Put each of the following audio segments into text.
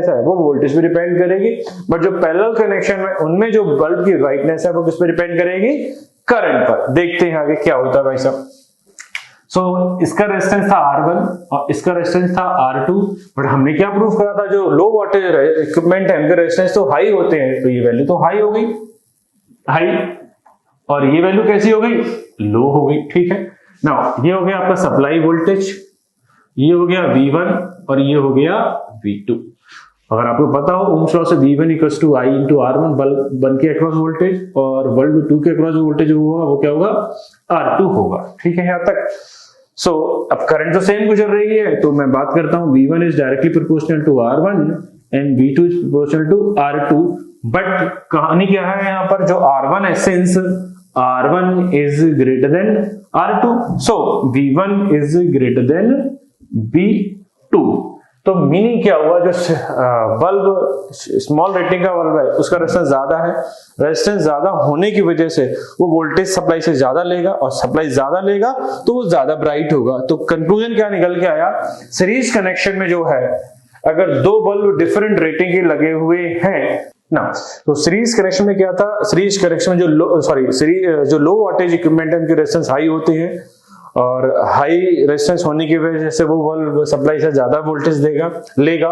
Brightness है वो voltage पे डिपेंड करेगी, बट जो पैरेलल कनेक्शन में उनमें जो बल्ब की ब्राइटनेस है वो किस पे डिपेंड करेगी, करंट पर। देखते हैं आगे क्या होता है भाई साहब। सो इसका रेजिस्टेंस था R1 और इसका रेजिस्टेंस था R2, बट हमने क्या प्रूव करा था, जो लो वोल्टेज इक्विपमेंट है उनके रेजिस्टेंस तो हाई होते हैं, तो ये वैल्यू तो हाई हो गई, हाई, और ये वैल्यू कैसी हो गई, लो हो गई। ठीक है, नाउ ये हो गया आपका सप्लाई वोल्टेज, ये हो गया V1 और ये हो गया V2। अगर आपको पता हो ओम्स लॉ से V1 equals to I into R1 bulb 1 के अक्रॉस वोल्टेज, और बल्ब 2 के अक्रॉस वोल्टेज होगा वो क्या होगा, R2 होगा। ठीक है यहां तक। सो अब करंट तो सेम गुजर रही है, तो मैं बात करता हूं V1 is directly proportional to R1 and V2 is proportional to R2, but कहानी क्या है यहाँ पर, जो R1 है since R1 is greater than R2, so V1 is greater than V2। तो मीनिंग क्या हुआ, जो बल्ब स्मॉल रेटिंग का बल्ब है उसका रेजिस्टेंस ज्यादा है, रेजिस्टेंस ज्यादा होने की वजह से वो वोल्टेज सप्लाई से ज्यादा लेगा, और सप्लाई ज्यादा लेगा तो वो ज्यादा ब्राइट होगा। तो कंक्लूजन क्या निकल के आया, सीरीज कनेक्शन में जो है अगर दो बल्ब डिफरेंट रेटिंग के लगे हुए हैं ना, तो सीरीज कनेक्शन में क्या था, सीरीज कनेक्शन में जो लो वोल्टेज इक्विपमेंट है उनके रेजिस्टेंस हाई होते हैं, और हाई रेजिस्टेंस होने की वजह से वो बल्ब सप्लाई से ज्यादा वोल्टेज लेगा,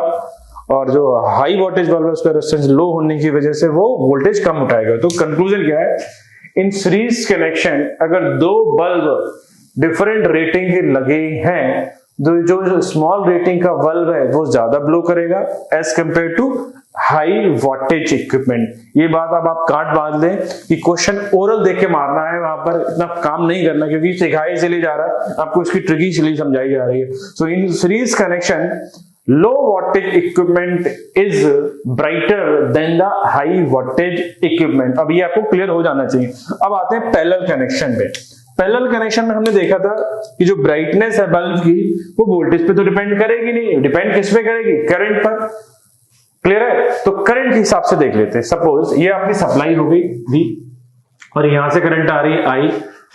और जो हाई वोल्टेज बल्ब है उसका रेजिस्टेंस लो होने की वजह से वो वोल्टेज कम उठाएगा। तो कंक्लूजन क्या है, इन सीरीज कनेक्शन अगर दो बल्ब डिफरेंट रेटिंग के लगे हैं, जो स्मॉल रेटिंग का बल्ब है वो ज्यादा ब्लो करेगा as compared to high voltage equipment. ये बात अब आप काट बांध लें कि क्वेश्चन ओरल देख के मारना है, वहां पर इतना काम नहीं करना, क्योंकि सिखाई चली जा रहा है आपको, इसकी ट्रिकी चली समझाई जा रही है। So in series connection low voltage equipment is brighter than the high voltage equipment. अब ये आपको क्लियर हो जाना चाहिए। अब आते हैं पैरेलल कनेक्शन पे। पैरेलल कनेक्शन में हमने देखा था कि जो ब्राइटनेस है बल्ब की वो वोल्टेज पे तो डिपेंड करेगी नहीं, डिपेंड किस पे करेगी, करंट पर। क्लियर है? तो करंट के हिसाब से देख लेते हैं। सपोज ये आपकी सप्लाई हो गई V, और यहां से करंट आ रही है I।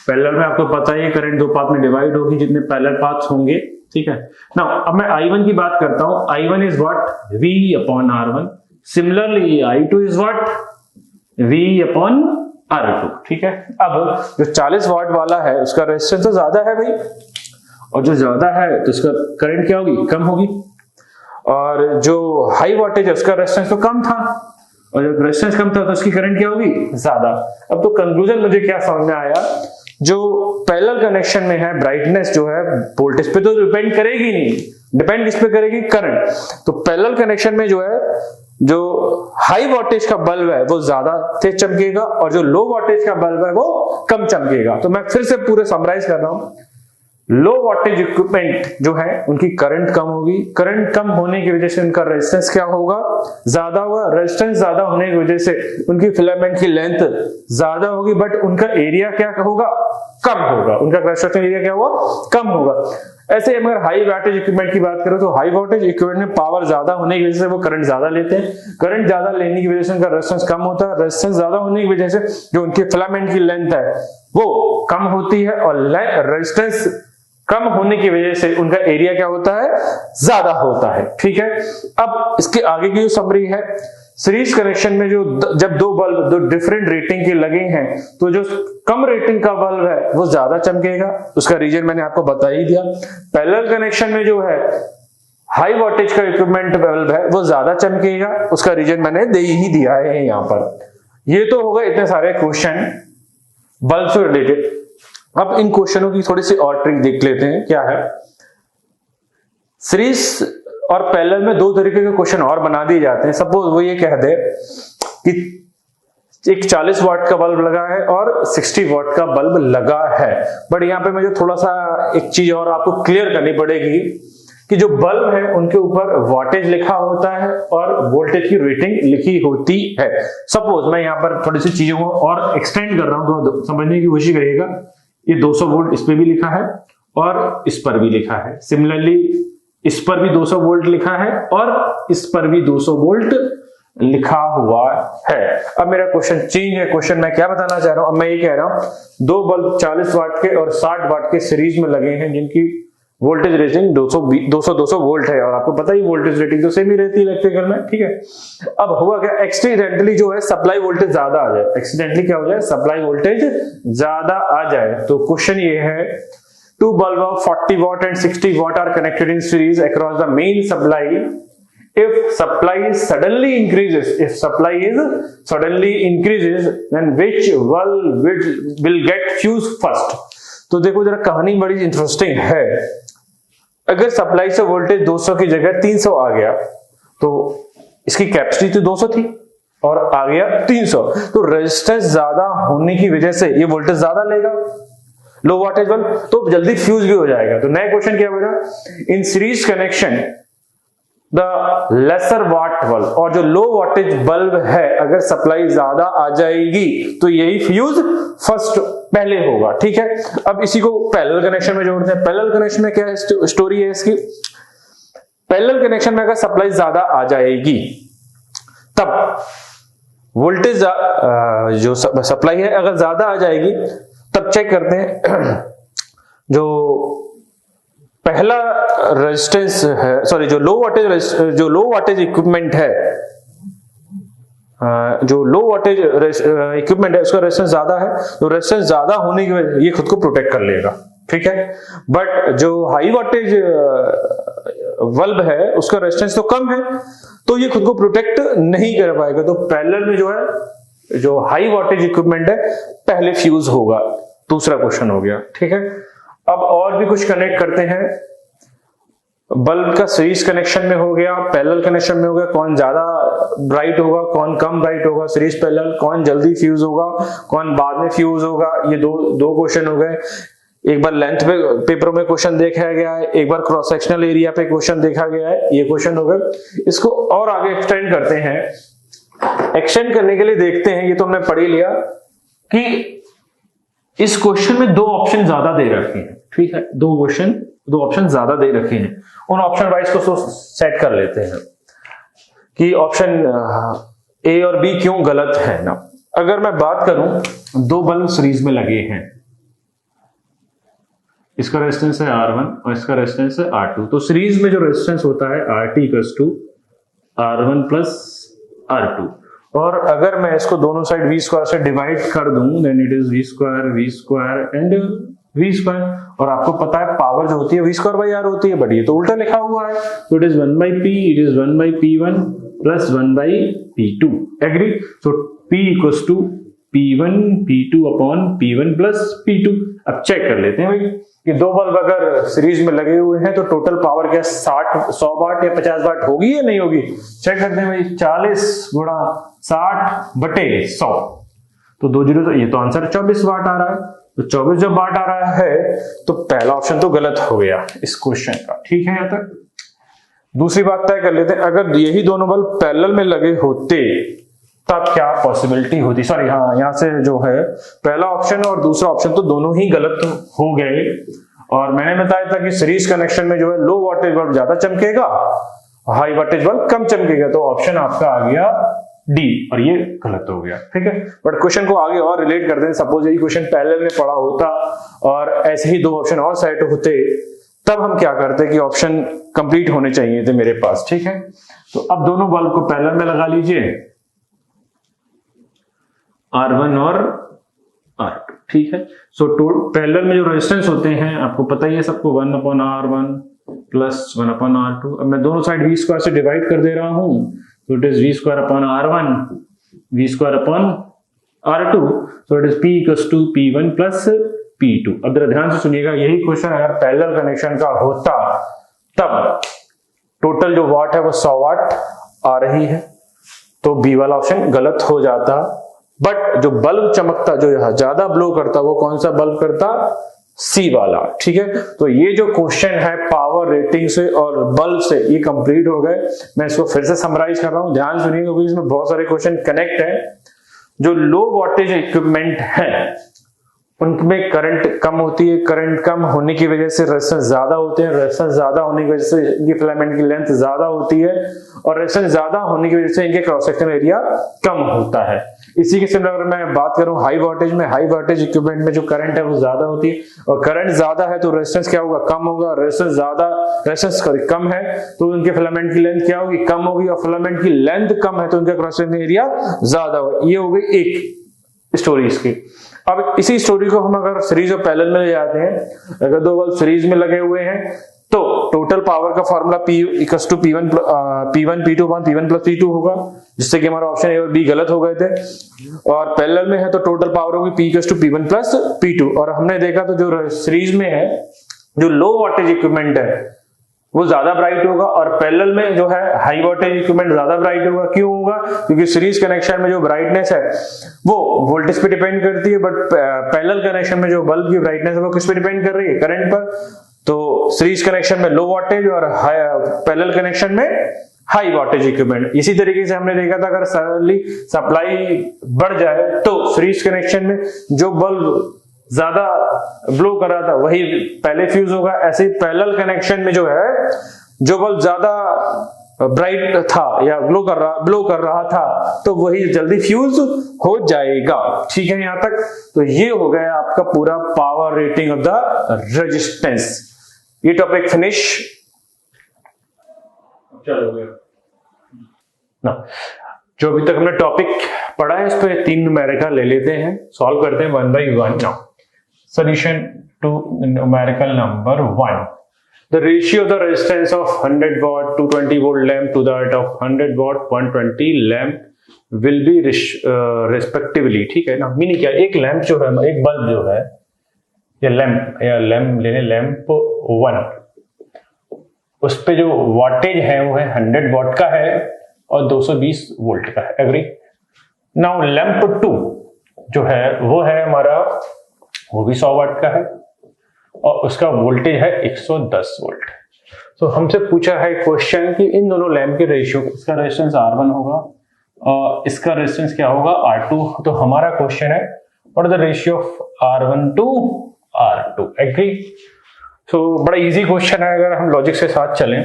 पैरेलल में आपको पता है करंट दो पार्ट में डिवाइड होगी, जितने पैरेलल पाथ्स होंगे। ठीक है, नाउ अब मैं I1 की बात करता हूं। I1 is what, V upon R1। Similarly I2 is what, V upon R2। ठीक है, अब जो 40 वाट वाला है उसका रेजिस्टेंस तो ज्यादा है भाई, और जो ज्यादा है तो उसका करंट क्या होगी, कम होगी, और जो हाई वोल्टेज है उसका रेजिस्टेंस तो कम था, और जब रेजिस्टेंस कम था तो उसकी करंट क्या होगी, ज्यादा। अब तो कंक्लूजन मुझे क्या समझ में आया, जो पैरेलल कनेक्शन में है ब्राइटनेस जो है वोल्टेज पे तो डिपेंड करेगी नहीं, डिपेंड किस पे करेगी, करंट। तो पैरेलल कनेक्शन में जो है जो हाई वोल्टेज का बल्ब है वो ज्यादा तेज चमकेगा, और जो लो वोल्टेज का बल्ब है वो कम चमकेगा। तो मैं फिर से पूरे समराइज कर रहा हूं, लो वोल्टेज इक्विपमेंट जो है उनकी करंट कम होगी, करंट कम होने की वजह से उनका रेजिस्टेंस क्या होगा, ज्यादा होगा, रेजिस्टेंस ज्यादा होने की वजह से उनकी फिलामेंट की लेंथ ज्यादा होगी, बट उनका एरिया क्या होगा, कम होगा, उनका कंस्ट्रक्शन एरिया क्या होगा, कम होगा। ऐसे अगर हाई वोल्टेज इक्विपमेंट की बात करें तो हाई वोल्टेज इक्विपमेंट में पावर ज्यादा होने की वजह से वो करंट ज्यादा लेते हैं, करंट ज्यादा लेने की वजह से उनका रेजिस्टेंस कम होता है, रेजिस्टेंस ज्यादा होने की वजह से जो उनकी फिलामेंट की लेंथ है वो कम होती है, और रेजिस्टेंस कम होने की वजह से उनका एरिया क्या होता है, ज्यादा होता है। ठीक है, अब इसके आगे की जो समरी है, सीरीज कनेक्शन में जो जब दो बल्ब दो डिफरेंट रेटिंग के लगे हैं तो जो कम रेटिंग का बल्ब है वो ज्यादा चमकेगा, उसका रीजन मैंने आपको बता ही दिया। पैरेलल कनेक्शन में जो है हाई वोल्टेज का इक्विपमेंट बल्ब है वो ज्यादा चमकेगा, उसका रीजन मैंने दे ही दिया है यहां पर। ये तो होगा इतने सारे क्वेश्चन बल्ब से रिलेटेड। अब इन क्वेश्चनों की थोड़ी सी और ट्रिक देख लेते हैं क्या है। सीरीज और पैरेलल में दो तरीके के क्वेश्चन और बना दिए जाते हैं। सपोज वो ये कह दे कि एक 40 वाट का बल्ब लगा है और 60 वाट का बल्ब लगा है, बट यहां पे मुझे थोड़ा सा एक चीज और आपको क्लियर करनी पड़ेगी कि जो बल्ब है उनके ऊपर वोल्टेज लिखा होता है और वोल्टेज की रेटिंग लिखी होती है। सपोज मैं यहां पर थोड़ी सी चीजों को और एक्सटेंड कर रहा हूं, तो समझने की कोशिश करिएगा। ये 200 वोल्ट इस पे भी लिखा है और इस पर भी लिखा है, सिमिलरली इस पर भी 200 वोल्ट लिखा है और इस पर भी 200 वोल्ट लिखा हुआ है। अब मेरा क्वेश्चन चेंज है। क्वेश्चन मैं क्या बताना चाह रहा हूं, अब मैं ये कह रहा हूं दो बल्ब 40 वाट के और 60 वाट के सीरीज में लगे हैं जिनकी वोल्टेज रेटिंग 200 वोल्ट है, और आपको पता ही वोल्टेज रेटिंग तो सेम ही रहती है इलेक्ट्रिकल में, ठीक है। अब हुआ क्या, एक्सीडेंटली जो है सप्लाई वोल्टेज ज्यादा आ जाए, एक्सीडेंटली क्या हो जाए, सप्लाई वोल्टेज ज्यादा आ जाए। तो क्वेश्चन ये है, two bulb of 40 watt and 60 watt are connected in series across the main supply. If supply suddenly increases, then which bulb will get fused first? तो देखो जरा कहानी बड़ी इंटरेस्टिंग है। अगर सप्लाई से वोल्टेज 200 की जगह 300 आ गया, तो इसकी कैपेसिटी तो 200 थी और आ गया 300, तो रेजिस्टेंस ज्यादा होने की वजह से ये वोल्टेज ज्यादा लेगा, लो वोल्टेज बल्ब, तो जल्दी फ्यूज भी हो जाएगा। तो नया क्वेश्चन क्या होगा, in series connection the lesser watt bulb, और जो लो वोल्टेज बल्ब है अगर सप्लाई ज्यादा आ जाएगी तो यही फ्यूज फर्स्ट पहले होगा, ठीक है। अब इसी को पैरेलल कनेक्शन में जोड़ते हैं। पैरेलल कनेक्शन में क्या है, स्टोरी है इसकी, पैरेलल कनेक्शन में अगर सप्लाई ज्यादा आ जाएगी तब वोल्टेज जो सप्लाई है अगर ज्यादा आ जाएगी तब चेक करते हैं जो पहला रेजिस्टेंस है, सॉरी जो लो वोल्टेज इक्विपमेंट है, जो लो वोल्टेज इक्विपमेंट है उसका रेजिस्टेंस ज्यादा है, तो रेजिस्टेंस ज्यादा होने की वजह ये खुद को प्रोटेक्ट कर लेगा, ठीक है। बट जो हाई वोल्टेज बल्ब है उसका रेजिस्टेंस तो कम है, तो ये खुद को प्रोटेक्ट नहीं कर पाएगा। तो पैरेलल में जो है, जो हाई वोल्टेज इक्विपमेंट है पहले फ्यूज होगा। दूसरा क्वेश्चन हो गया, ठीक है। अब और भी कुछ कनेक्ट करते हैं। बल्ब का सीरीज कनेक्शन में हो गया, पैरेलल कनेक्शन में हो गया, कौन ज्यादा ब्राइट होगा, कौन कम ब्राइट होगा, सीरीज पैरेलल, कौन जल्दी फ्यूज होगा, कौन बाद में फ्यूज होगा, ये दो क्वेश्चन हो गए। एक बार लेंथ पे पेपरों में क्वेश्चन देखा गया है, एक बार क्रॉस सेक्शनल एरिया पे क्वेश्चन देखा गया है, ये क्वेश्चन हो गए। इसको और आगे एक्सटेंड करते हैं। एक्सटेंड करने के लिए देखते हैं, ये तो हमने पढ़ ही लिया कि इस क्वेश्चन में दो ऑप्शन ज्यादा दे रखे हैं, ठीक है, दो ऑप्शन ज्यादा दे रखे हैं। उन ऑप्शन वाइज को सेट कर लेते हैं कि ऑप्शन ए और बी क्यों गलत है ना। अगर मैं बात करूं, दो बल्ब सीरीज में लगे हैं, इसका रेजिस्टेंस है R1 और इसका रेजिस्टेंस है R2, तो सीरीज में जो रेजिस्टेंस होता है RT = R1 + R2, और अगर मैं इसको दोनों साइड v² से डिवाइड कर दूं, then it is v² and v², और आपको पता है पावर जो होती है v²/r होती है, बट ये तो उल्टा लिखा हुआ है, तो it is 1/p, it is 1/p1 + 1/p2, agree. So p = p1 p2 / p1 + p2। अब चेक कर लेते हैं भाई कि दो बल्ब अगर सीरीज में लगे हुए हैं तो टोटल पावर क्या 100 वाट या 50 वाट होगी या नहीं होगी। चेक करते हैं भाई, 40 × 60/100, तो 2 जीरो, तो ये तो आंसर 24 वाट आ रहा है। तो 24 जब वाट आ रहा है तो पहला ऑप्शन तो गलत हो गया इस क्वेश्चन का, ठीक है। यहां तक दूसरी बात तय कर लेते हैं, अगर यही दोनों बल्ब पैरेलल में लगे होते तब क्या पॉसिबिलिटी होती, सॉरी हाँ, यहां से जो है पहला ऑप्शन और दूसरा ऑप्शन तो दोनों ही गलत हो गए। और मैंने बताया था कि सीरीज कनेक्शन में जो है लो वोल्टेज बल्ब ज्यादा चमकेगा, हाई वोल्टेज बल्ब कम चमकेगा, तो ऑप्शन आपका आ गया डी, और ये गलत हो गया, ठीक है। बट क्वेश्चन को आगे और रिलेट करते हैं। सपोज यही क्वेश्चन पैरेलल में पड़ा होता और ऐसे ही दो ऑप्शन और सेट होते, तब हम क्या करते कि ऑप्शन कंप्लीट होने चाहिए थे मेरे पास, ठीक है। तो अब दोनों बल्ब को पैरेलल में लगा लीजिए, R1 और R2, ठीक है। सो पैरेलल में जो रेजिस्टेंस होते हैं आपको पता ही है सबको, 1/R1 + 1/R2। अब मैं दोनों साइड v² से डिवाइड कर दे रहा हूं, तो it is v²/R1 v²/R2, so it is p = p1 + p2। अब जरा ध्यान से सुनिएगा, यही क्वेश्चन अगर पैरेलल कनेक्शन का होता तब टोटल जो वाट है वो 100 वाट आ रही है, तो बी वाला ऑप्शन गलत हो जाता। बट जो बल्ब चमकता, जो ज्यादा ब्लो करता, वो कौन सा बल्ब करता, सी वाला, ठीक है। तो ये जो क्वेश्चन है पावर रेटिंग से और बल्ब से, ये कंप्लीट हो गए। मैं इसको फिर से समराइज कर रहा हूं, ध्यान सुनिए क्योंकि इसमें बहुत सारे क्वेश्चन कनेक्ट है। जो लो वोल्टेज इक्विपमेंट है उनमें करंट कम होती है, करंट कम होने की वजह से रेजिस्टेंस ज्यादा होते हैं, रेजिस्टेंस ज्यादा होने की वजह से इनकी फिलामेंट की लेंथ ज्यादा होती है, और रेजिस्टेंस ज्यादा होने की वजह से इनके क्रॉस सेक्शन एरिया कम होता है। इसी के सिमिलर अगर मैं बात करूं हाई वोल्टेज में, हाई वोल्टेज इक्विपमेंट में जो करंट है वो ज्यादा होती है, और करंट ज्यादा है तो रेजिस्टेंस क्या होगा, कम होगा। रेजिस्टेंस कम है तो उनके फिलामेंट की लेंथ क्या होगी, कम होगी, और फिलामेंट की लेंथ कम है तो उनका क्रॉस सेक्शन एरिया ज्यादा होगा। ये हो गई एक स्टोरी इसकी। अब इसी स्टोरी को हम अगर सीरीज और पैरेलल में ले जाते हैं, अगर दो बल्ब सीरीज में लगे हुए हैं तो टोटल पावर का formula P equals to P1 P2 upon P1 plus P2 होगा, जिससे कि हमारा ऑप्शन ए और बी गलत हो गए थे। और पैरेलल में है तो टोटल पावर होगी P equals to P1 plus P2। और हमने देखा तो जो सीरीज में है, जो लो वोल्टेज इक्विपमेंट है वो ज्यादा ब्राइट होगा, और पैरेलल में जो है हाई वोल्टेज इक्विपमेंट ज्यादा ब्राइट होगा। क्यों होगा, क्योंकि सीरीज कनेक्शन में जो ब्राइटनेस है वो वोल्टेज पे डिपेंड करती है, बट पैरेलल कनेक्शन में जो बल्ब की ब्राइटनेस है वो किस पे डिपेंड कर रही है, करंट पर। तो सीरीज कनेक्शन में लो वोल्टेज और पैरेलल कनेक्शन में हाई वोल्टेज इक्विपमेंट। इसी तरीके से हमने देखा था अगर सडनली सप्लाई बढ़ जाए तो सीरीज कनेक्शन में जो बल्ब ज्यादा ब्लो कर रहा था वही पहले फ्यूज होगा। ऐसे ही पैरेलल कनेक्शन में जो है जो बल्ब ज्यादा ब्राइट था या ब्लो कर रहा था तो वही जल्दी फ्यूज हो जाएगा। ठीक है यहां तक। तो ये हो गया आपका पूरा power rating of the resistance. ये टॉपिक फिनिश। चलो ना, जो अभी तक हमने टॉपिक पढ़ा है इस पे 3 न्यूमेरिकल ले लेते हैं, सॉल्व करते हैं 1 by 1 now. Solution to numerical number 1. The ratio of the resistance of 100 watt 220 volt lamp to that of 100 watt 120 lamp will be respectively। ठीक है ना, मीनिंग क्या, एक लैंप जो है, एक बल्ब जो है, या लैंप लेने, लैंप 1, उस पे जो वाटेज है वो है 100 वाट का है और 220 वोल्ट का है। एग्री। नाउ लैंप 2 जो है वो है हमारा, वो भी 100 वाट का है और उसका वोल्टेज है 110 वोल्ट। तो हमसे पूछा है क्वेश्चन कि इन दोनों लैंप के रेशियो, इसका रेजिस्टेंस R1 होगा और इसका रेजिस्टेंस क्या होगा, R2। तो हमारा क्वेश्चन है what is the ratio of R1 to R2। Agree. तो बड़ा इजी क्वेश्चन है अगर हम लॉजिक से साथ चलें।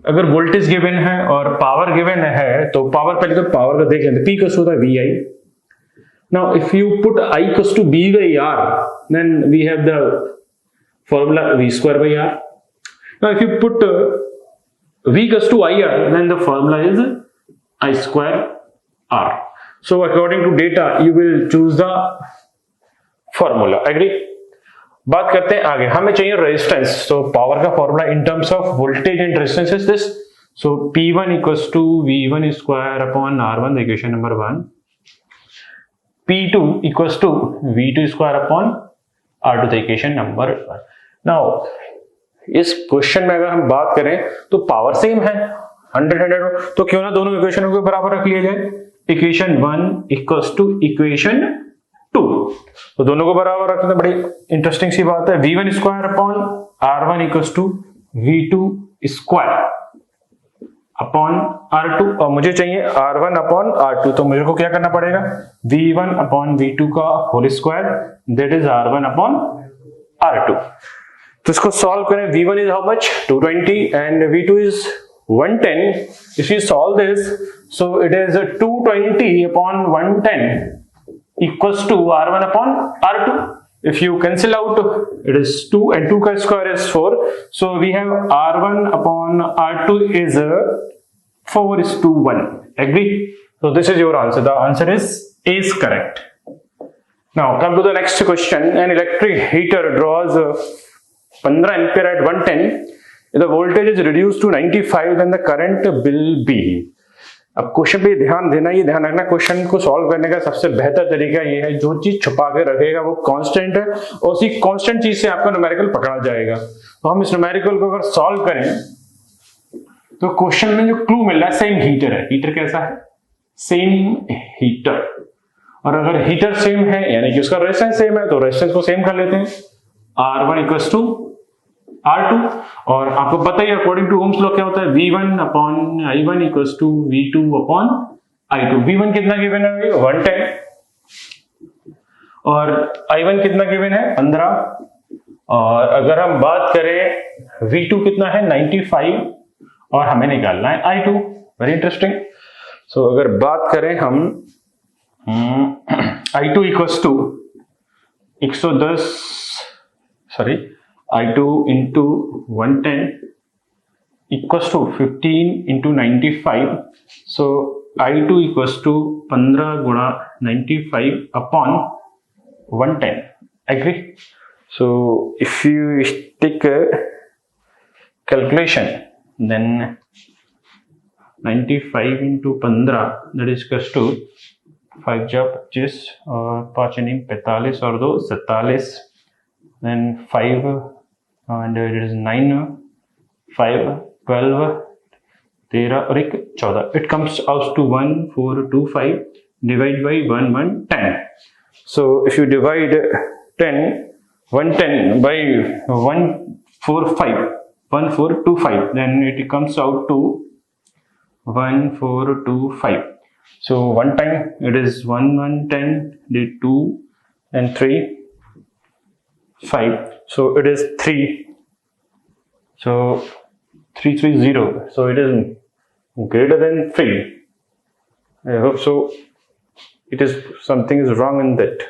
अगर वोल्टेज गिवन है और पावर गिवन है तो पावर, पहले तो पावर का देख लेते हैं। P का होता है VI। Now, if you put I equals to B by R, then we have the formula V square by R. Now, if you put V equals to IR, then the formula is I square R. So, according to data, you will choose the formula. Agree? बात करते हैं आगे, हमें चाहिए resistance. तो power का formula in terms of voltage and resistance is this. So P1 equals to V1 square upon R1, equation number 1। P2 equals to V2 square upon R2, equation number 1। Now इस question में अगर हम बात करें तो power same है 100 तो क्यों ना दोनों इक्वेशनों को बराबर रख लिया जाए। इक्वेशन 1 इक्वल्स टू इक्वेशन 2, तो दोनों को बराबर रखते हैं। बड़ी इंटरेस्टिंग सी बात है। V1 square upon R1 equals to V2 square upon R2, और मुझे चाहिए R1 अपॉन R2। तो मुझे को क्या करना पड़ेगा, V1 अपॉन V2 का whole square, that is R1 upon R2। तो इसको सॉल्व करें। V1 is how much, 220 and V2 is 110। If you solve this, so it is 220 upon 110 equals to R1 upon R2। If you cancel out, it is 2 and 2 का square is 4. So we have R1 upon R2 is 4:1. Agree? So this is your answer. The answer is correct. Now come to the next question. An electric heater draws 15 ampere at 110. If the voltage is reduced to 95, then the current will be। अब question पे ध्यान देना, ये ध्यान रखना, question को solve करने का सबसे बेहतर तरीका ये है, जो चीज छुपा के रखेगा वो कांस्टेंट है और उसी कांस्टेंट चीज से आपका न्यूमेरिकल पकड़ा जाएगा। तो हम इस न्यूमेरिकल को अगर सॉल्व करें तो क्वेश्चन में जो क्लू मिल रहा है, सेम हीटर है। हीटर कैसा है, सेम हीटर। और अगर हीटर सेम है यानी कि उसका रेजिस्टेंस सेम है, तो रेजिस्टेंस को सेम कर लेते हैं, R1 इक्वल्स टू R2। और आपको पता ही अकॉर्डिंग टू ओम्स लॉ क्या होता है, V1 upon I1 equals to V2 upon I2। V1 कितना गिवन है, 110, और I1 कितना गिवन है, 15। और अगर हम बात करें V2 कितना है, 95, और हमें निकालना है I2। Very interesting. सो अगर बात करें हम I2 equals to 110 sorry I2 into 110 equals to 15 into 95. So I2 equals to 15 गुणा 95 upon 110. Agree? So if you take calculation then 95 into 15 that is equals to 5 जा 25 और 5 45 और 2 47, then 5 and it is 9 5 12 13 और 1 14. It comes out to 1425 divide by 1110. So if you divide 110 by 1425 then it comes out to 1425. So one time it is 1110, did 2 and 3 5, so it is 3, so 330, so it is greater than 3. I hope so. It is something is wrong in that.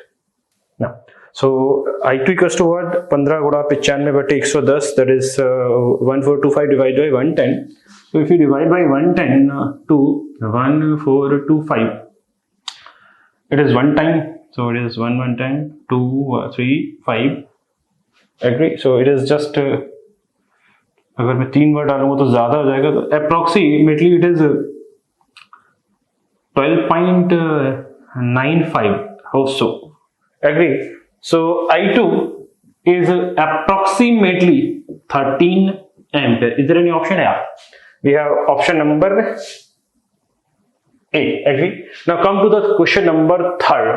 Now so I2 equals to what? 15 गुणा 95 बटे 110, that is 1425 divided by 110. So if you divide by 110 to 1425, it is one time, so it is 1 time 2 3 5. Agree? So it is just अगर मैं 3 बार डालूंगा तो ज्यादा हो जाएगा, तो approximately it is 12.95 also. Agree? So I2 is approximately 13 ampere. Is there any option? Yeah, we have option number A. Agree? Now come to the question number 3rd.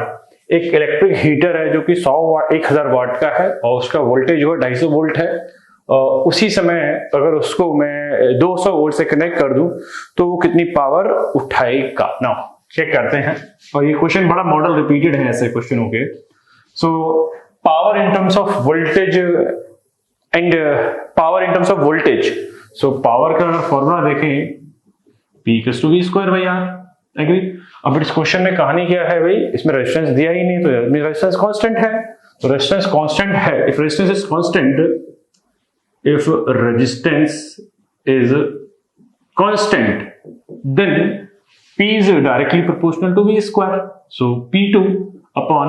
एक electric heater है जो कि 100 वाट 1000 वाट का है और उसका वोल्टेज जो है 250 वोल्ट है. उसी समय अगर उसको मैं 200 वोल्ट से कनेक्ट कर दूं तो वो कितनी पावर उठाएगा. नाउ चेक करते हैं, और ये क्वेश्चन बड़ा मॉडल रिपीटेड है ऐसे क्वेश्चन हो गए. So power in terms of voltage and power in terms of voltage. So power का अगर फॉर्मूला देखें P = V² भाई यार. एग्री? अब इस क्वेश्चन में कहानी क्या है भाई, इसमें रेजिस्टेंस दिया ही नहीं, तो रेजिस्टेंस कांस्टेंट है. तो रेजिस्टेंस कांस्टेंट है. If resistance is constant, if resistance is constant, then P is directly proportional to V². So P2 upon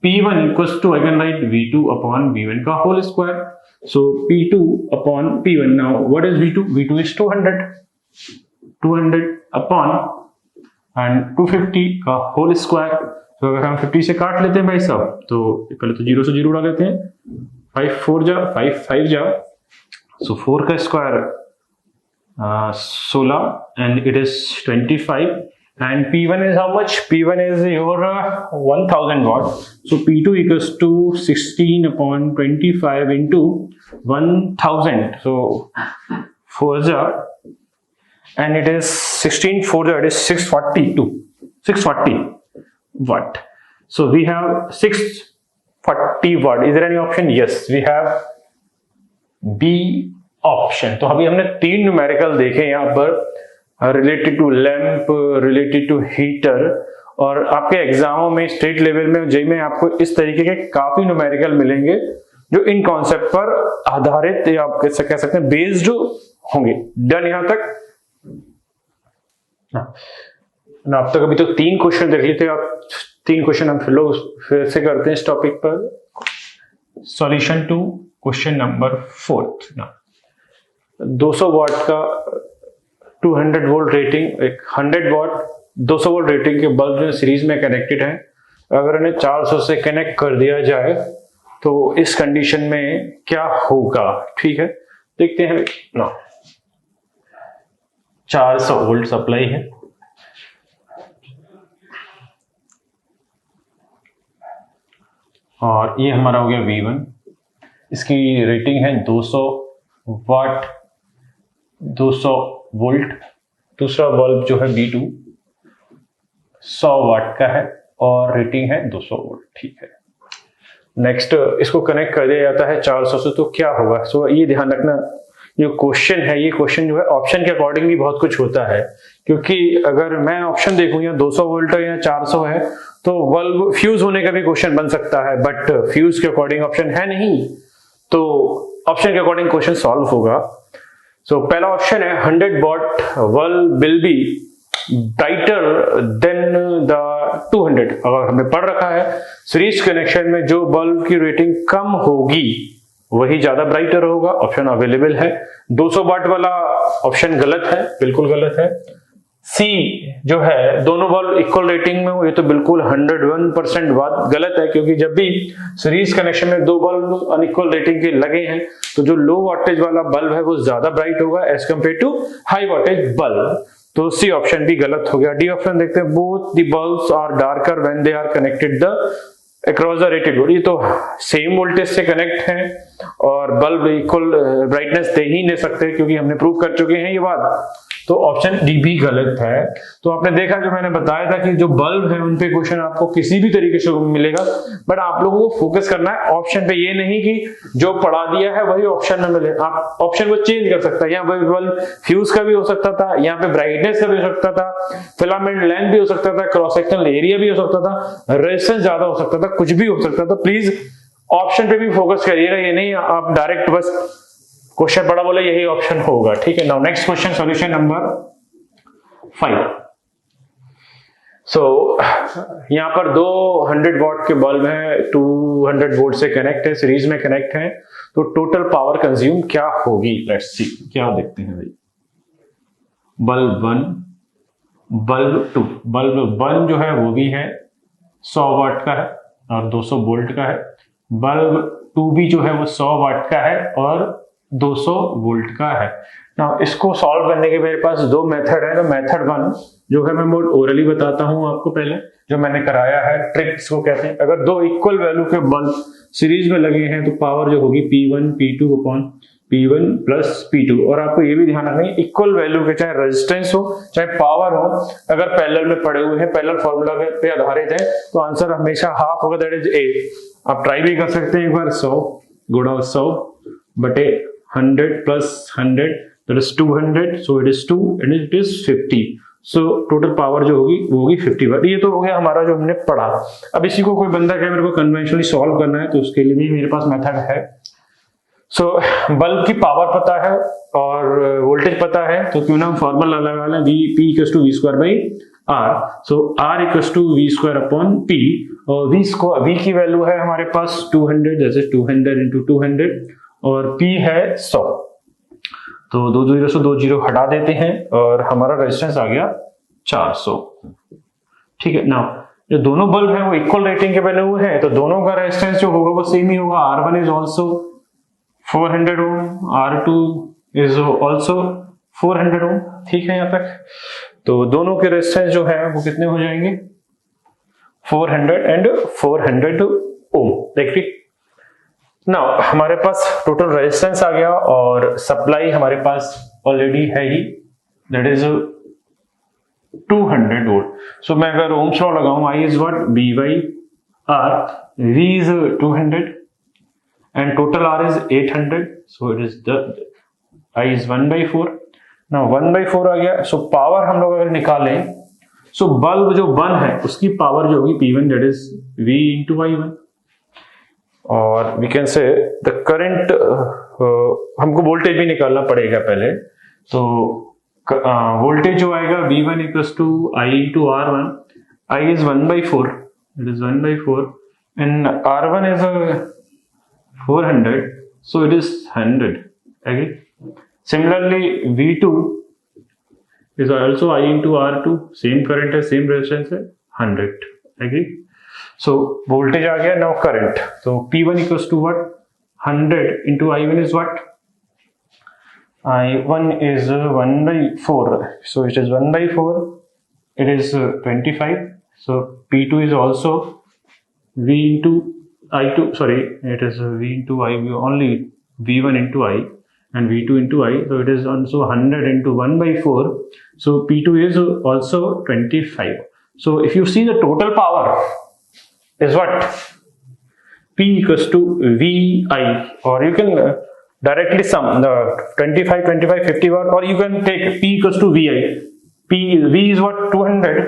P1 equals to, I can write V2 upon V1 का whole square. So P2 upon P1. Now what is V2? V2 is 200 upon and 250 का whole square. तो अगर हम 50 से काट लेते हैं भाई साहब, तो पहले तो 0 से 0 उड़ा लेते हैं. 5 4 जा 5 5 जा, so 4 का square 16 and it is 25, and P1 is how much? P1 is your 1000 watt. So P2 equals to 16 upon 25 into 1000. So 4 ja, and it is 16 4 ja, it is 640 watt. So we have 640 watt. Is there any option? Yes, we have B option. तो अभी हमने 3 numerical देखे यहाँ पर, related to lamp, related to heater, और आपके एग्जामों में state level में जेई में आपको इस तरीके के काफी न्यूमेरिकल मिलेंगे जो इन कॉन्सेप्ट पर आधारित या आप कह सकते हैं बेस्ड होंगे. डन यहां तक? ना अब तक अभी तो 3 क्वेश्चन देख लिए थे आप. 3 क्वेश्चन हम फिर से करते हैं इस टॉपिक पर. Solution to question number 4th. 200 watt का 200 वोल्ट रेटिंग, एक 100 वाट 200 वोल्ट रेटिंग के बल्ब जो सीरीज में कनेक्टेड है, अगर इन्हें 400 से कनेक्ट कर दिया जाए तो इस कंडीशन में क्या होगा. ठीक है, देखते हैं ना. 400 वोल्ट सप्लाई है, और ये हमारा हो गया V1. इसकी रेटिंग है 200 वाट 200 वोल्ट. दूसरा बल्ब जो है B2 100 वाट का है और रेटिंग है 200 वोल्ट. ठीक है, नेक्स्ट इसको कनेक्ट कर दिया जाता है 400 से, तो क्या होगा. सो ये ध्यान रखना, जो क्वेश्चन है ये क्वेश्चन जो है ऑप्शन के अकॉर्डिंग भी बहुत कुछ होता है, क्योंकि अगर मैं ऑप्शन देखूं या 200 वोल्ट है या 400 है तो बल्ब फ्यूज होने का भी क्वेश्चन बन सकता है, बट फ्यूज के अकॉर्डिंग ऑप्शन है नहीं, तो ऑप्शन के अकॉर्डिंग क्वेश्चन सॉल्व होगा। सो पहला ऑप्शन है 100 what bulb will be brighter than the 200। अगर हमने पढ़ रखा है सीरीज कनेक्शन में जो बल्ब की रेटिंग कम होगी वही ज्यादा ब्राइटर होगा, ऑप्शन अवेलेबल है। 200 वाट वाला ऑप्शन गलत है, बिल्कुल गलत है। सी जो है दोनों बल्ब इक्वल रेटिंग में हो, ये तो बिल्कुल 101% बात गलत है, क्योंकि जब भी सीरीज कनेक्शन में दो बल्ब अनइक्वल रेटिंग के लगे हैं तो जो लो वोल्टेज वाला बल्ब है वो ज्यादा ब्राइट होगा as compared to high voltage bulb. तो सी ऑप्शन भी गलत हो गया। डी ऑप्शन देखते हैं, both the bulbs are darker when they are connected the across the rated voltage. ये तो सेम वोल्टेज से कनेक्ट हैं और बल्ब इक्वल ब्राइटनेस दे ही नहीं सकते, क्योंकि हमने प्रूव कर चुके हैं ये बात। तो ऑप्शन डी भी गलत है। तो आपने देखा जो मैंने बताया था कि जो बल्ब है उन पे क्वेश्चन आपको किसी भी तरीके से मिलेगा, बट आप लोगों को फोकस करना है ऑप्शन पे, ये नहीं कि जो पढ़ा दिया है वही ऑप्शन में मिले। आप ऑप्शन को चेंज कर सकते हैं, यहाँ पे बल्ब फ्यूज का भी हो सकता था, यहाँ पे ब्राइटनेस का भी हो सकता था, फिलामेंट लेंथ भी हो सकता था, क्रॉस सेक्शनल एरिया भी हो सकता था, रेजिस्टेंस ज्यादा हो सकता था, कुछ भी हो सकता था। प्लीज ऑप्शन पे भी फोकस करिएगा, ये नहीं आप डायरेक्ट बस क्वेश्चन पढ़ा बोले यही ऑप्शन होगा, ठीक है। Now next question, solution number 5। सो यहां पर दो 100 वॉट के बल्ब हैं, 200 वोल्ट से कनेक्ट है, सीरीज में कनेक्ट है, तो टोटल पावर कंज्यूम क्या होगी? लेट्स सी, क्या देखते हैं भाई। बल्ब 1, बल्ब 2, बल्ब 1 जो है वो भी है 100 वाट का है और 200 वोल्ट का है। बल्ब 2 भी जो है वो 100 वाट का है और 200 वोल्ट का है। ना इसको सॉल्व करने के मेरे पास दो मेथड है। तो मेथड 1 जो है मैं ओरली बताता हूं आपको, पहले जो मैंने कराया है, ट्रिक्स को कहते हैं। अगर दो इक्वल वैल्यू के बल्ब सीरीज में लगे हैं तो पावर जो होगी P1 P2 upon P1 plus P2। और आपको ये भी ध्यान रखना है इक्वल वैल्यू के, चाहे रेजिस्टेंस हो चाहे पावर हो, अगर पैरेलल में पड़े हुए हैं, पैरेलल फॉर्मूला पे आधारित है, तो आंसर हमेशा हाफ होगा, दैट इज 8। आप ट्राई भी कर सकते हैं एक बार, 100 गुणा 100 बटे 100 plus 100 that is 200, so it is 2 and it is 50, so total power जो होगी वो होगी 50 वाट। ये तो हो गया हमारा जो हमने पढ़ा। अब इसी को कोई बंदा कहे मेरे को कन्वेंशनली सॉल्व करना है, तो उसके लिए भी मेरे पास मेथड है। सो बल्ब की पावर पता है और वोल्टेज पता है, तो क्यों ना हम फॉर्मूला लगा लें, P = V² by R, so R = V² upon P, और V की वैल्यू है हमारे पास 200, जैसे 200 into 200, और P है 100। तो 2 0 से 2 0 हटा देते हैं और हमारा रेजिस्टेंस आ गया 400, ठीक है। नाउ जो दोनों बल्ब हैं वो इक्वल रेटिंग के बने हुए हैं, तो दोनों का रेजिस्टेंस जो होगा वो सेम ही होगा। R1 is also 400 ohm, R2 is also 400 ohm, ठीक है यहाँ तक। तो दोनों के रेजिस्टेंस जो है वो कितने हो जाएंगे? 400 एंड 400 ओम। देखिए नाउ हमारे पास टोटल रेजिस्टेंस आ गया और सप्लाई हमारे पास ऑलरेडी है ही, दैट इज 200 वोल्ट। सो मैं अगर ओम्स लॉ लगाऊं, I is what? B by R, V is 200 and total R is 800, so it is I is 1/4। Now 1/4 आ गया। सो पावर हम लोग अगर निकालें, सो बल्ब जो 1 है उसकी पावर जो होगी P1, that is V into I1, और we can say the current, हमको वोल्टेज भी निकालना पड़ेगा पहले। तो वोल्टेज जो आएगा V1 = I into R1, I is 1/4, it is 1/4 and R1 is 400, so it is 100, agree? Similarly V2 is also I into R2, same current है, same resistance है, 100, agree? So voltage आ गया। now current, तो P1 = what? 100 into I1 is what? I1 is 1/4, so it is 1/4, it is 25, so P2 is also V into I2, sorry, it is V into I, only V1 into I and V2 into I, so it is also 100 into 1/4, so P2 is also 25. So if you see the total power is what? P = VI, or you can directly sum the 25, 25, 50 watt, or you can take P = VI. V is what? 200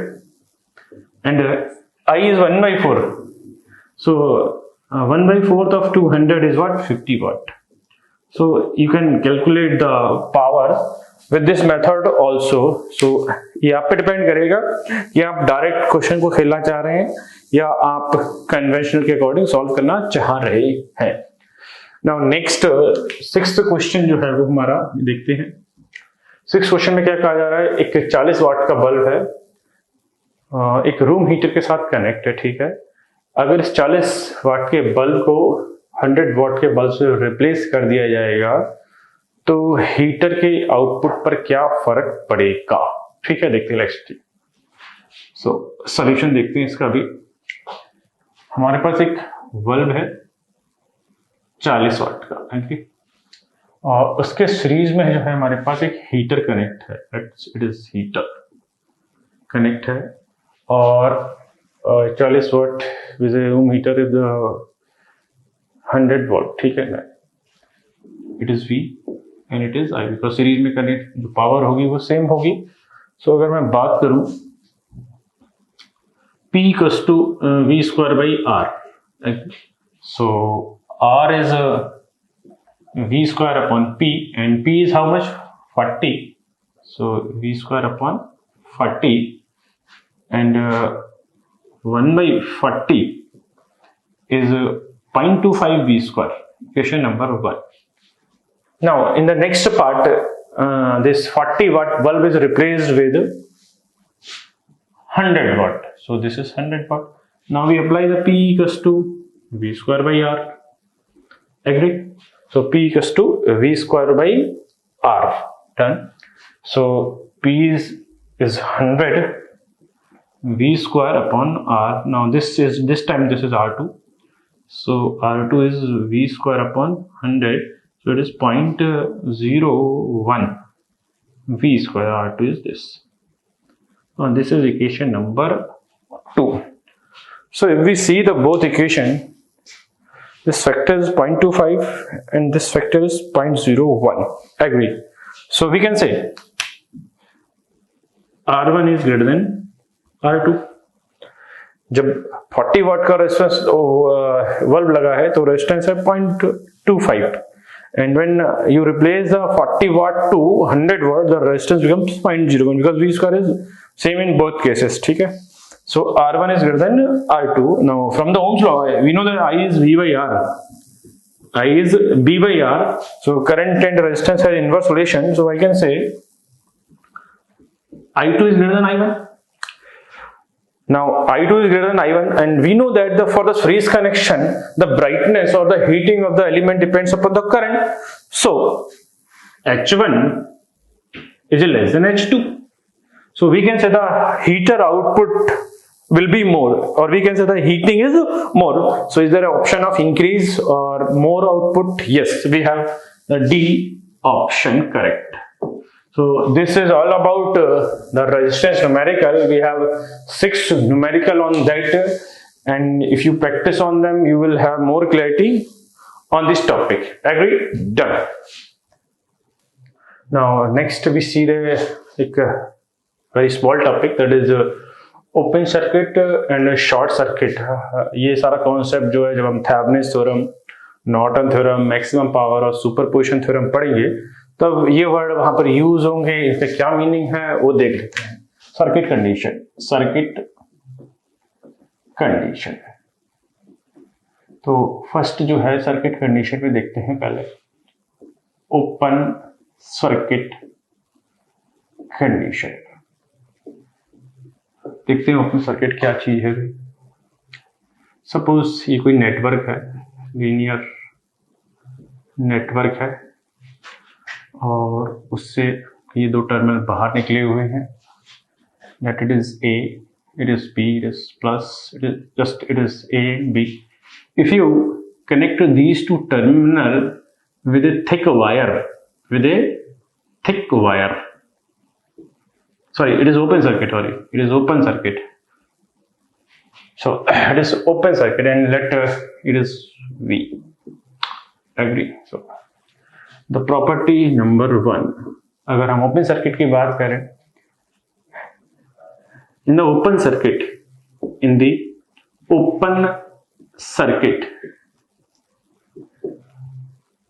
and I is 1/4. So 1/4 of 200 is what? 50 watt. So you can calculate the power with this method also. So ये आप पे depend करेगा कि आप direct question को खेलना चाह रहे हैं या आप कन्वेंशनल के अकॉर्डिंग सॉल्व करना चाह रहे हैं. नाउ नेक्स्ट 6th क्वेश्चन जो है वो हमारा देखते हैं. 6th क्वेश्चन में क्या कहा जा रहा है, एक 40 वाट का बल्ब है, एक रूम हीटर के साथ कनेक्ट है, ठीक है. अगर इस 40 वाट के बल्ब को 100 वाट के बल्ब से रिप्लेस कर दिया जाएगा तो हीटर के आउटपुट पर क्या फर्क पड़ेगा, ठीक है. देखते हैं नेक्स्ट. सो सॉल्यूशन देखते हैं इसका. भी हमारे पास एक बल्ब है 40 वाट का, ठीक, और उसके सीरीज में जो है हमारे पास एक हीटर कनेक्ट है. इट इज हीटर कनेक्ट है और 40 वाट विद रूम हीटर इज 100 वाट, ठीक है ना. It is V and it is I, because series में कनेक्ट जो पावर होगी वो सेम होगी. सो अगर मैं बात करूं P equals to V²/R. So R is V²/P and P is how much? 40. So V²/40 and 1/40 is 0.25 V². Question number 1. Now in the next part, this 40 watt bulb is replaced with 100 watt. So this is 100 watt. Now we apply the P equals to V²/R. Agree? So P equals to V²/R. Done. So P is 100 V²/R. Now this time this is R2. So R2 is V²/100. So it is 0.01 V². R2 is this. And this is equation number 2. So if we see the both equation, this factor is 0.25 and this factor is 0.01. Agree? So we can say R1 is greater than R2. जब 40 वाट का resistance bulb लगा है तो resistance है 0.25 and when you replace the 40 watt to 100 watt the resistance becomes 0.01 because V² is same in both cases, ठीक है. So R1 is greater than R2. Now from the Ohm's law we know that I is V/R. I is B/R. So current and resistance has inverse relation. So I can say I2 is greater than I1. Now I2 is greater than I1 and we know that for the series connection the brightness or the heating of the element depends upon the current. So H1 is less than H2. So we can say the heater output will be more, or we can say the heating is more. So is there an option of increase or more output? Yes, we have the D option correct. So this is all about the resistance numerical. We have 6 numerical on that, and if you practice on them you will have more clarity on this topic. Agree? Done. Now next we see the very small topic, that is open circuit and short circuit. ये सारा concept जो है जब हम Thevenin theorem, Norton theorem, maximum power और superposition theorem पढ़ेंगे तब ये वर्ड वहां पर यूज होंगे, इसका क्या मीनिंग है वो देख लेते हैं. Circuit condition. सर्किट कंडीशन तो फर्स्ट जो है सर्किट कंडीशन में देखते हैं पहले ओपन सर्किट कंडीशन. देखते हैं ओपन सर्किट क्या चीज है. सपोज ये कोई नेटवर्क है, लीनियर नेटवर्क है और उससे ये 2 टर्मिनल बाहर निकले हुए हैं. That it is A, it is B, it is plus, it is A, B. If you connect these 2 terminal with a thick wire, sorry, it is open circuit, it is open circuit. So it is open circuit and let it is V. Agree? So the property number 1, अगर हम open circuit की बात करें, in the open circuit, in the open circuit.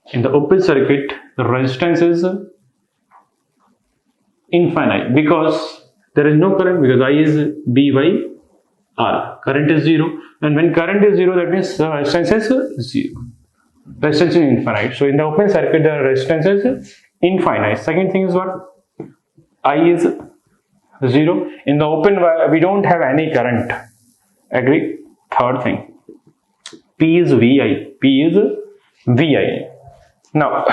In the open circuit, the resistance is infinite because there is no current, because I is B by R. Current is zero, and when current is zero, that means the resistance is zero. Resistance is infinite. So in the open circuit, the resistance is infinite. Second thing is what? I is zero. In the open wire, we don't have any current. Agree? Third thing, P is VI. P is VI. Now,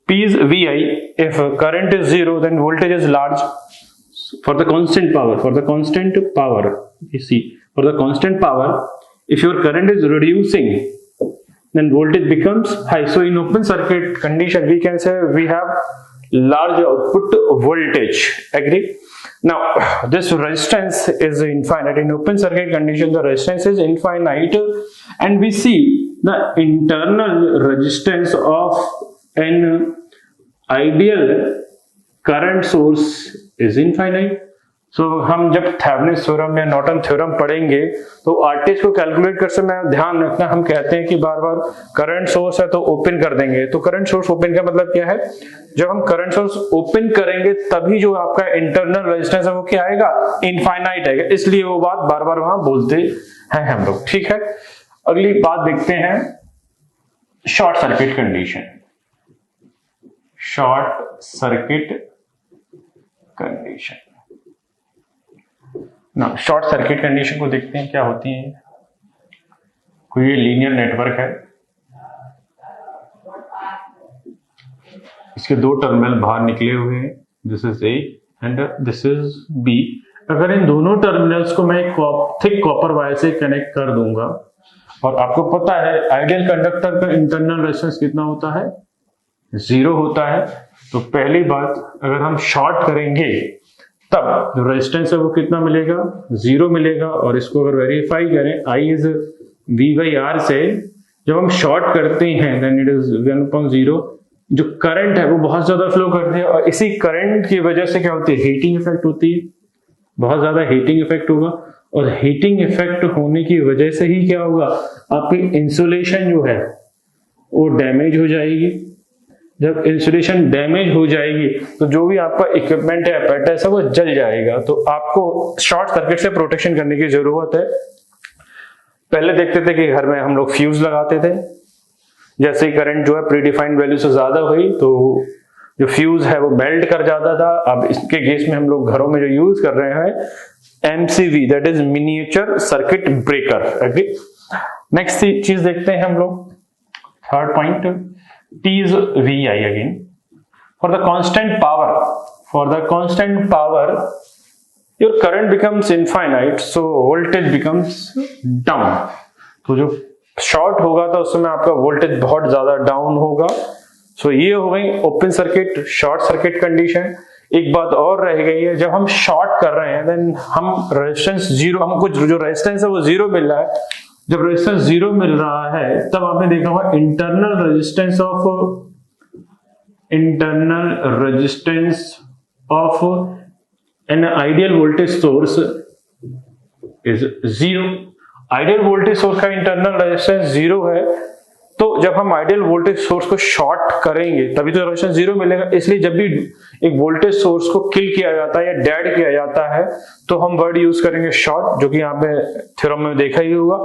P is VI. If current is zero, then voltage is large. For the constant power, you see, for the constant power, if your current is reducing, then voltage becomes high. So in open circuit condition, we can say we have large output voltage. Agree? Now, this resistance is infinite. In open circuit condition, the resistance is infinite, and we see the internal resistance of an ideal current source is infinite. So हम जब Thevenin's theorem या Norton theorem पढ़ेंगे तो RTH को calculate कर समय ध्यान रखना, हम कहते हैं कि बार बार करंट सोर्स है तो ओपन कर देंगे। तो करंट सोर्स ओपन का मतलब क्या है? जब हम करंट सोर्स ओपन करेंगे तभी जो आपका इंटरनल रेजिस्टेंस है वो क्या आएगा? इनफाइनाइट आएगा। इसलिए वो बात बार बार वहां बोलते हैं हम लोग। ठीक है, अगली बात देखते हैं, short circuit condition. Short circuit condition ना, शॉर्ट सर्किट कंडीशन को देखते हैं क्या होती है। कोई ये लीनियर नेटवर्क है, इसके दो टर्मिनल बाहर निकले हुए हैं, this is A and this is B. अगर इन दोनों टर्मिनल्स को मैं थिक कॉपर वायर से कनेक्ट कर दूंगा, और आपको पता है आइडियल कंडक्टर का इंटरनल रेजिस्टेंस कितना होता है? 0 होता है। तो पहली बात, अगर हम शॉर्ट करेंगे तब जो रेजिस्टेंस है वो कितना मिलेगा? 0 मिलेगा। और इसको अगर वेरीफाई करें, I is V by R से जब हम शॉर्ट करते हैं देन इट इज 1/0। जो करंट है वो बहुत ज्यादा फ्लो करते हैं, और इसी करंट की वजह से क्या होती है? हीटिंग इफेक्ट होती है, बहुत ज्यादा हीटिंग इफेक्ट होगा। और हीटिंग इफेक्ट होने की वजह से ही क्या होगा? आपकी इंसुलेशन जो है वो डैमेज हो जाएगी। जब इंसुलेशन डैमेज हो जाएगी तो जो भी आपका इक्विपमेंट है, apparatus है, वो जल जाएगा। तो आपको शॉर्ट सर्किट से प्रोटेक्शन करने की जरूरत है। पहले देखते थे कि घर में हम लोग फ्यूज लगाते थे, जैसे ही करंट जो है प्रीडिफाइंड वैल्यू से ज्यादा हुई तो जो फ्यूज है वो मेल्ट कर जाता था। अब इसके केस में हम लोग घरों में जो यूज कर रहे हैं MCB, that is miniature circuit breaker. Agree? Next चीज देखते हैं हम लोग, third point, T is VI again. For the constant power, your current becomes infinite, so voltage becomes down. तो जो शॉर्ट होगा तो उसमें आपका वोल्टेज बहुत ज्यादा डाउन होगा। सो ये हो गई open circuit, short circuit condition. एक बात और रह गई है, जब हम शॉर्ट कर रहे हैं देन हम रेजिस्टेंस 0, हमको जो रेजिस्टेंस है वो 0 मिल रहा है। जब रेजिस्टेंस 0 मिल रहा है तब आपने देखा होगा internal resistance of an ideal voltage source is 0। Ideal voltage source का इंटरनल रेजिस्टेंस 0 है, तो जब हम आइडियल वोल्टेज सोर्स को शॉर्ट करेंगे तभी तो रेजिस्टेंस 0 मिलेगा। इसलिए जब भी एक वोल्टेज सोर्स को किल किया जाता है या डेड किया जाता है तो हम वर्ड यूज करेंगे शॉर्ट, जो कि यहाँ पे थ्योरम में देखा ही होगा।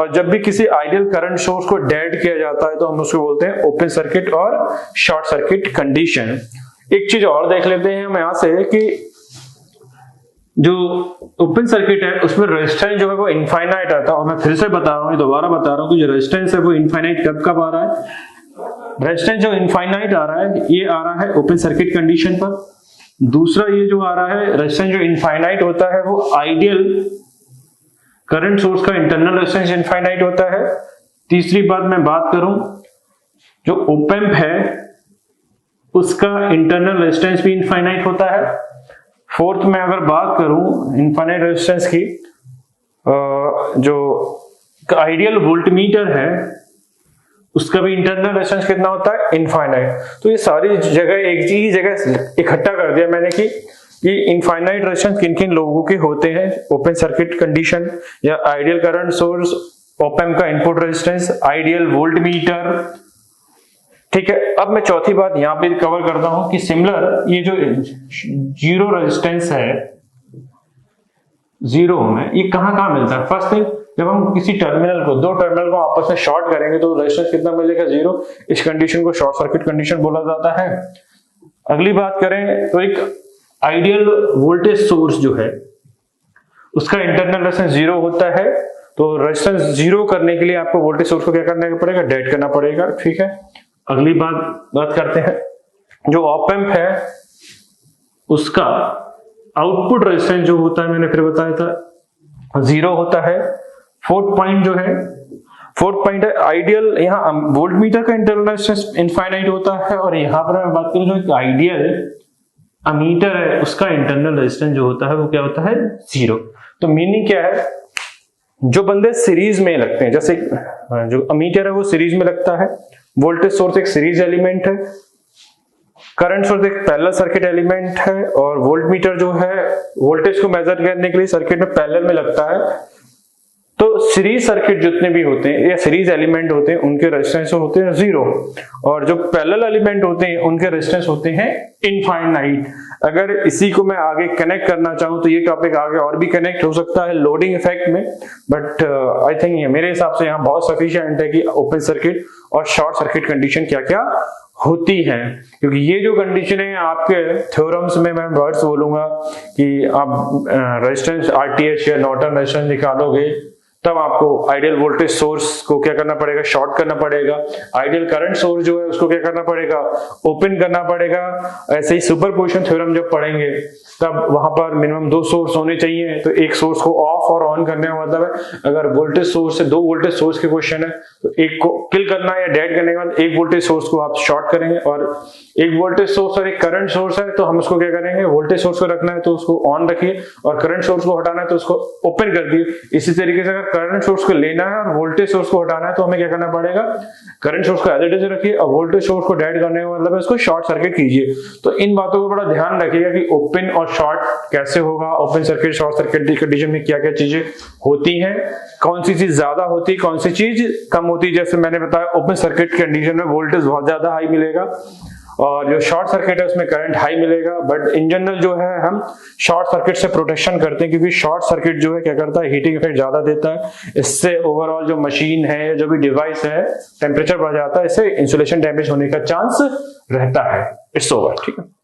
और जब भी किसी आइडियल करंट सोर्स को डेड किया जाता है तो हम उसको बोलते हैं ओपन सर्किट और शॉर्ट सर्किट कंडीशन। एक चीज और देख लेते हैं हम यहाँ से कि जो ओपन सर्किट है उसमें रेजिस्टेंस जो है वो इनफाइनाइट आता है। और मैं फिर से बता रहा हूँ, दोबारा बता रहा हूँ कि जो रेजिस्टेंस है वो इनफाइनाइट कब आ रहा है? रेजिस्टेंस जो इनफाइनाइट आ रहा है ये आ रहा है ओपन सर्किट कंडीशन पर। दूसरा ये जो आ रहा है रेजिस्टेंस जो इनफाइनाइट होता है वो आइडियल करंट सोर्स का इंटरनल रेजिस्टेंस इनफाइनाइट होता है। तीसरी बात मैं बात करूं, जो ओप एम्प है उसका इंटरनल रेजिस्टेंस भी इनफाइनाइट होता है। फोर्थ में अगर बात करूं इनफाइनाइट रेजिस्टेंस की, जो आइडियल वोल्टमीटर है उसका भी इंटरनल रेजिस्टेंस कितना होता है? इनफाइनाइट। तो ये सारी जगह एक ही जगह इकट्ठा कर दिया मैंने कि कि इनफाइनाइट रेजिस्टेंस किन किन लोगों के होते हैं, ओपन सर्किट कंडीशन या ideal current source, op amp का input resistance, ideal voltmeter. ठीक है, अब मैं चौथी बात यहां पे कवर करता हूं कि सिमिलर ये जो जीरो रेजिस्टेंस है, जीरो में ये कहां कहां मिलता है। फर्स्ट थिंग, जब हम किसी टर्मिनल को, दो टर्मिनल को आपस में शॉर्ट करेंगे तो रेजिस्टेंस कितना मिलेगा, जीरो। इस कंडीशन को शॉर्ट सर्किट कंडीशन बोला जाता है। अगली बात करें तो एक आइडियल वोल्टेज सोर्स जो है उसका इंटरनल रेजिस्टेंस जीरो होता है, तो रेजिस्टेंस जीरो करने के लिए आपको वोल्टेज सोर्स को क्या करना पड़ेगा, डेड करना पड़ेगा। ठीक है, अगली बात करते हैं, जो ऑप एम्प है उसका आउटपुट रेजिस्टेंस जो होता है, मैंने फिर बताया था, जीरो होता है। फोर्थ पॉइंट जो है, फोर्थ पॉइंट है आइडियल, यहाँ वोल्ट मीटर का इंटरनल रेजिस्टेंस इनफाइनाइट होता है, और यहां पर मैं बात करूं जो एक आइडियल अमीटर है उसका इंटरनल रेजिस्टेंस जो होता है वो क्या होता है, जीरो। तो मीनिंग क्या है, जो बंदे सीरीज में लगते हैं, जैसे जो अमीटर है वो सीरीज में लगता है, वोल्टेज सोर्स एक सीरीज एलिमेंट है, करंट सोर्स एक पैरेलल सर्किट एलिमेंट है, और वोल्ट मीटर जो है वोल्टेज को मेजर करने के लिए सर्किट में पैरेलल में लगता है। तो सीरीज सर्किट जितने भी होते हैं या सीरीज एलिमेंट होते हैं उनके रेजिस्टेंस होते हैं जीरो, और जो पैरेलल एलिमेंट होते हैं उनके रेजिस्टेंस होते हैं इनफाइनाइट। अगर इसी को मैं आगे कनेक्ट करना चाहूं तो ये टॉपिक आगे और भी कनेक्ट हो सकता है लोडिंग इफेक्ट में, बट आई थिंक मेरे हिसाब से यहाँ बहुत सफिशिएंट है कि ओपन सर्किट और शॉर्ट सर्किट कंडीशन क्या क्या होती है, क्योंकि ये जो कंडीशन है आपके थ्योरम्स में मैं वर्ड्स बोलूंगा कि आप रेजिस्टेंस आरटीएच या नॉर्टन रेजिस्टेंस निकालोगे तब आपको आइडियल वोल्टेज सोर्स को क्या करना पड़ेगा, शॉर्ट करना पड़ेगा। आइडियल करंट सोर्स जो है उसको क्या करना पड़ेगा, ओपन करना पड़ेगा। ऐसे ही सुपरपोजिशन थ्योरम जब पढ़ेंगे तब वहां पर मिनिमम दो सोर्स होने चाहिए, तो एक सोर्स को ऑफ और ऑन करने का मतलब है अगर वोल्टेज सोर्स से दो वोल्टेज सोर्स के क्वेश्चन है तो एक को किल करना या डेड करने के बाद एक वोल्टेज सोर्स को आप शॉर्ट करेंगे, और एक वोल्टेज सोर्स और एक करंट सोर्स है तो हम उसको क्या करेंगे, वोल्टेज सोर्स को रखना है तो उसको ऑन रखिए, और करंट सोर्स को हटाना है तो उसको ओपन कर दिए। इसी तरीके से अगर करंट सोर्स को लेना है और वोल्टेज सोर्स को हटाना है तो हमें क्या करना पड़ेगा, करंट सोर्स को एज इट इज रखिए और वोल्टेज सोर्स को डेड करने का मतलब है इसको शॉर्ट सर्किट कीजिए। तो इन बातों को बड़ा ध्यान रखिएगा कि ओपन और शॉर्ट कैसे होगा, open circuit short circuit condition में क्या क्या चीजें होती हैं, कौन सी चीज ज्यादा होती है, कौन सी चीज कम होती है। जैसे मैंने बताया ओपन सर्किट कंडीशन में वोल्टेज बहुत ज्यादा हाई मिलेगा और जो शॉर्ट सर्किट है उसमें करंट हाई मिलेगा, बट इन जनरल जो है हम शॉर्ट सर्किट से प्रोटेक्शन करते हैं क्योंकि शॉर्ट सर्किट जो है क्या करता है, हीटिंग इफेक्ट ज्यादा देता है। इससे ओवरऑल जो मशीन है, जो भी डिवाइस है, टेम्परेचर बढ़ जाता है, इससे इंसुलेशन डैमेज होने का चांस रहता है। इट्स ओवर, ठीक है।